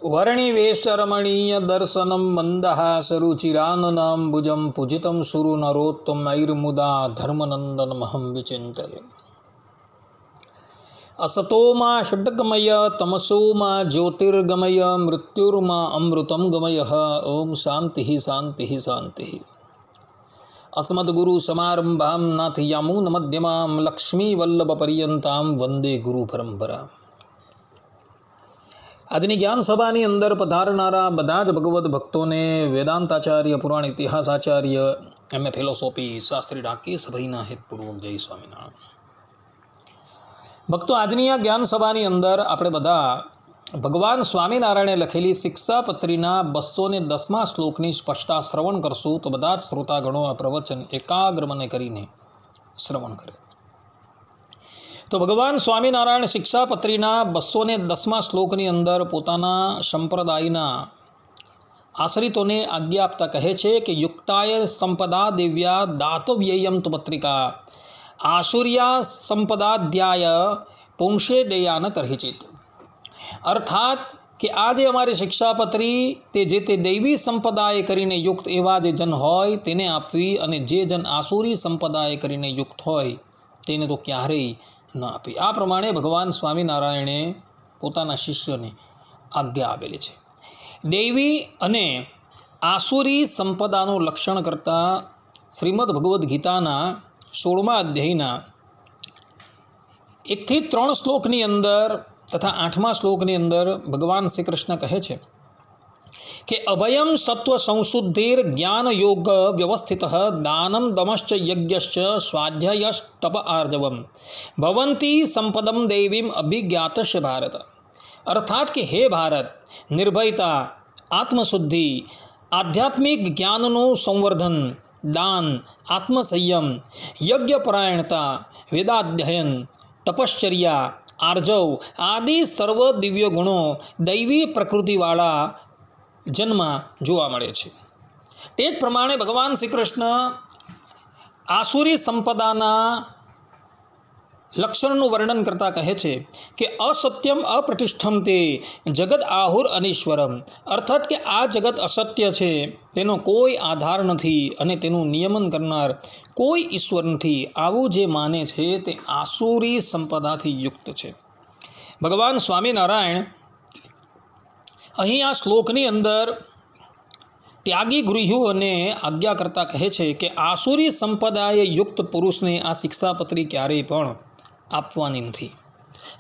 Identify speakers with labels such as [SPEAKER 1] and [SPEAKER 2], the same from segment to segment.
[SPEAKER 1] वर्णिवेशरमणीय दर्शनं मन्दहासरुचिराननाम्बुजं पूजितं सुरु नरोत्तमैर्मुदा धर्मनन्दनमहं विचिन्तये। असतो मा षड्गमय तमसो मा ज्योतिर्गमय मृत्युर्मा अमृतं गमयः। ओम शांति शांति शांति। अस्मद्गुरुसमारम्भां नाथयामुनमध्यमां लक्ष्मीवल्लभपर्यन्तां वंदे गुरु परंपरा। આજની જ્ઞાન સભાની અંદર પધારનારા બધા જ ભગવદ્ ભક્તોને વેદાંતાચાર્ય, પુરાણ ઇતિહાસાચાર્ય, એમએ ફિલોસોફી શાસ્ત્રી ડાકેશ ભાઈના હેતપૂર્વક જય સ્વામિનારાયણ। ભક્તો, આજની આ જ્ઞાન સભાની અંદર આપણે બધા ભગવાન સ્વામિનારાયણે લખેલી શિક્ષાપત્રીના 210મા શ્લોકની સ્પષ્ટતા શ્રવણ કરશું। તો બધા જ શ્રોતાગણો આ પ્રવચન એકાગ્ર મને કરીને શ્રવણ કરે। તો ભગવાન સ્વામિનારાયણ શિક્ષાપત્રીના 210મા શ્લોકની અંદર પોતાના સંપ્રદાયના આશ્રિતોને આજ્ઞા આપતા કહે છે કે યુક્તાય સંપદા દેવ્યા દાતવ્યયમ તુ પત્રિકા આસુર્યા સંપદાધ્યાય પુંશે દયાન કરહિચિત। અર્થાત કે આ જે અમારી શિક્ષાપત્રી તે દૈવી સંપદાએ કરીને યુક્ત એવા જે જન હોય તેને આપવી, અને જે જન આસુરી સંપદાએ કરીને યુક્ત હોય તેને તો ક્યારેય ન આપી। આ પ્રમાણે ભગવાન સ્વામિનારાયણે પોતાના શિષ્યોને આજ્ઞા આપેલી છે। દૈવી અને આસુરી સંપદાનું લક્ષણ કરતા શ્રીમદ ભગવદ્ ગીતાના 16મા અધ્યાયના 1 થી 3 શ્લોકની અંદર તથા 8મા શ્લોકની અંદર ભગવાન શ્રી કૃષ્ણ કહે છે કે અભયમ સત્વ સંશુદ્ધિર જ્ઞાન યોગ વ્યવસ્થિત દાનમ દમશ્ચ યજ્ઞશ્ચ સ્વાધ્યાયશ તપ આર્જવમ ભવંતી સંપદમ દેવીમ અભિજ્ઞાતશ્ય ભારત। અર્થાત કે હે ભારત, નિર્ભયતા, આત્મશુદ્ધિ, આધ્યાત્મિક જ્ઞાનનું સંવર્ધન, દાન, આત્મસંયમ, યજ્ઞપરાયણતા, વેદાધ્યયન, તપશ્ચર્યા, આર્જવ આદિ સર્વ દિવ્ય ગુણો દૈવી પ્રકૃતિવાળા જન્મમાં જોવા મળે છે। તે જ પ્રમાણે ભગવાન શ્રી કૃષ્ણ આસુરી સંપદાના લક્ષણનું વર્ણન કરતા કહે છે કે અસત્યમ અપ્રતિષ્ઠમ તે જગત આહુર અનીશ્વરમ। અર્થાત કે આ જગત અસત્ય છે, તેનો કોઈ આધાર નથી અને તેનું નિયમન કરનાર કોઈ ઈશ્વર નથી, આવું જે માને છે તે આસુરી સંપદાથી યુક્ત છે। ભગવાન સ્વામિનારાયણ અહીં આ શ્લોકની અંદર ત્યાગી ગૃહ્યોને આજ્ઞા કરતા કહે છે કે આસુરી સંપદાએ યુક્ત પુરુષને આ શિક્ષાપત્રી ક્યારેય પણ આપવાની નથી,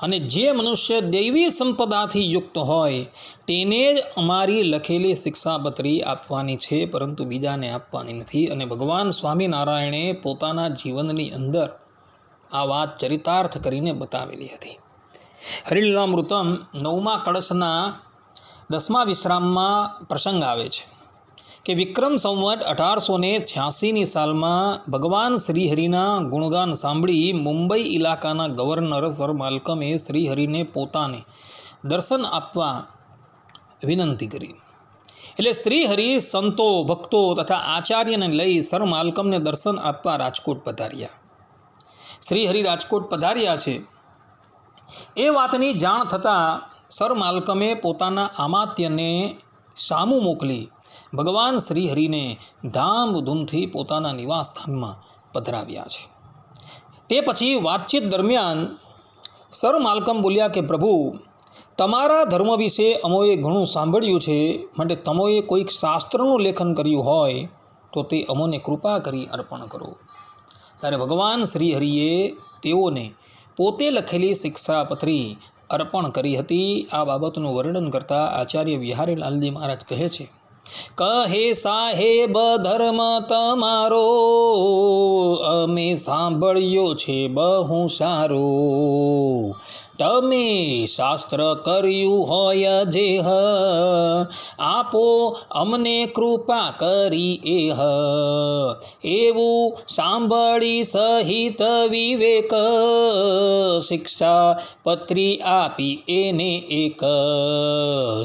[SPEAKER 1] અને જે મનુષ્ય દૈવી સંપદાથી યુક્ત હોય તેને જ અમારી લખેલી શિક્ષાપત્રી આપવાની છે, પરંતુ બીજાને આપવાની નથી। અને ભગવાન સ્વામિનારાયણે પોતાના જીવનની અંદર આ વાત ચરિતાર્થ કરીને બતાવેલી હતી। હરિલીલામૃતમ 9મા કળશના 10મા વિશ્રામમાં પ્રસંગ આવે છે કે વિક્રમ સંવત 1886ની સાલમાં ભગવાન શ્રીહરિના ગુણગાન સાંભળી મુંબઈ ઇલાકાના ગવર્નર સર માલ્કમે શ્રીહરિને પોતાને દર્શન આપવા વિનંતી કરી। એટલે શ્રીહરિ સંતો, ભક્તો તથા આચાર્યને લઈ સર માલ્કમને દર્શન આપવા રાજકોટ પધાર્યા। શ્રીહરિ રાજકોટ પધાર્યા છે એ વાતની જાણ થતાં સર માલ્કમે પોતાના અમાત્યને સામું મોકલી ભગવાન શ્રીહરિને ધામધૂમથી પોતાના નિવાસ સ્થાનમાં પધરાવ્યા છે। તે પછી વાતચીત દરમિયાન સર માલ્કમ બોલ્યા કે પ્રભુ, તમારા ધર્મ વિશે અમોએ ઘણું સાંભળ્યું છે, માટે તમોએ કોઈક શાસ્ત્રનું લેખન કર્યું હોય તો તે અમોને કૃપા કરી અર્પણ કરો। ત્યારે ભગવાન શ્રીહરિએ તેઓને પોતે લખેલી શિક્ષાપત્રી અર્પણ કરી હતી। આ બાબતનું વર્ણન કરતા આચાર્ય વિહારીલાલજી મહારાજ કહે છે, કહે સાહેબ ધર્મ તમારો અમે સાંભળ્યો છે બહુ સારો, તમે શાસ્ત્ર કર્યું હોય જેહ આપો અમને કૃપા કરી એહ, એવું સાંભળી સહિત વિવેક શિક્ષા પત્રી આપી એને એક,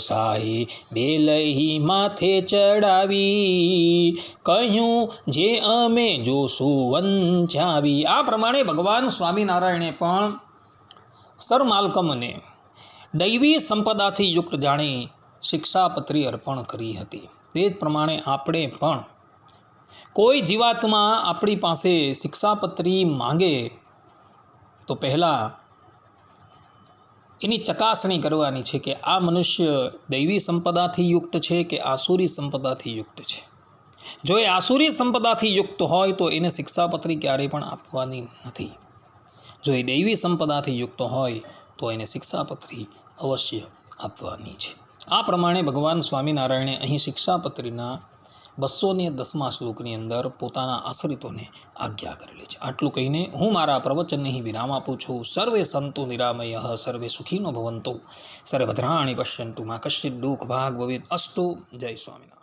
[SPEAKER 1] સાહે બેલહી માથે ચડાવી કહ્યું જે અમે જોશું વંચાવી। આ પ્રમાણે ભગવાન સ્વામિનારાયણે પણ સર માલ્કમને દૈવી સંપદાથી યુક્ત જાણી શિક્ષાપત્રી અર્પણ કરી હતી. તે જ પ્રમાણે આપણે પણ કોઈ જીવાત્મા આપણી પાસે શિક્ષાપત્રી માંગે તો પહેલાં એની ચકાસણી કરવાની છે કે આ મનુષ્ય દૈવી સંપદાથી યુક્ત છે કે આસુરી સંપદાથી યુક્ત છે. જો એ આસુરી સંપદાથી યુક્ત હોય તો એને શિક્ષાપત્રી ક્યારેય પણ આપવાની નથી. જો એ દૈવી સંપદાથી યુક્ત હોય તો એને શિક્ષાપત્રી અવશ્ય આપવાની છે. આ પ્રમાણે ભગવાન સ્વામિનારાયણે અહીં શિક્ષાપત્રીના 210મા શ્લોકની અંદર પોતાના આશ્રિતોને આજ્ઞા કરેલી છે. આટલું કહીને હું મારા પ્રવચનને અહીં વિરામ આપું છું. સર્વે સંતુ નિરામયઃ, સર્વે સુખીનો ભવન્તુ, સર્વભદ્રાણિ પશ્યન્તુ, મા કશ્ચિદ દુઃખ ભાગ ભવેત. અસ્તુ. જય સ્વામિનારાયણ.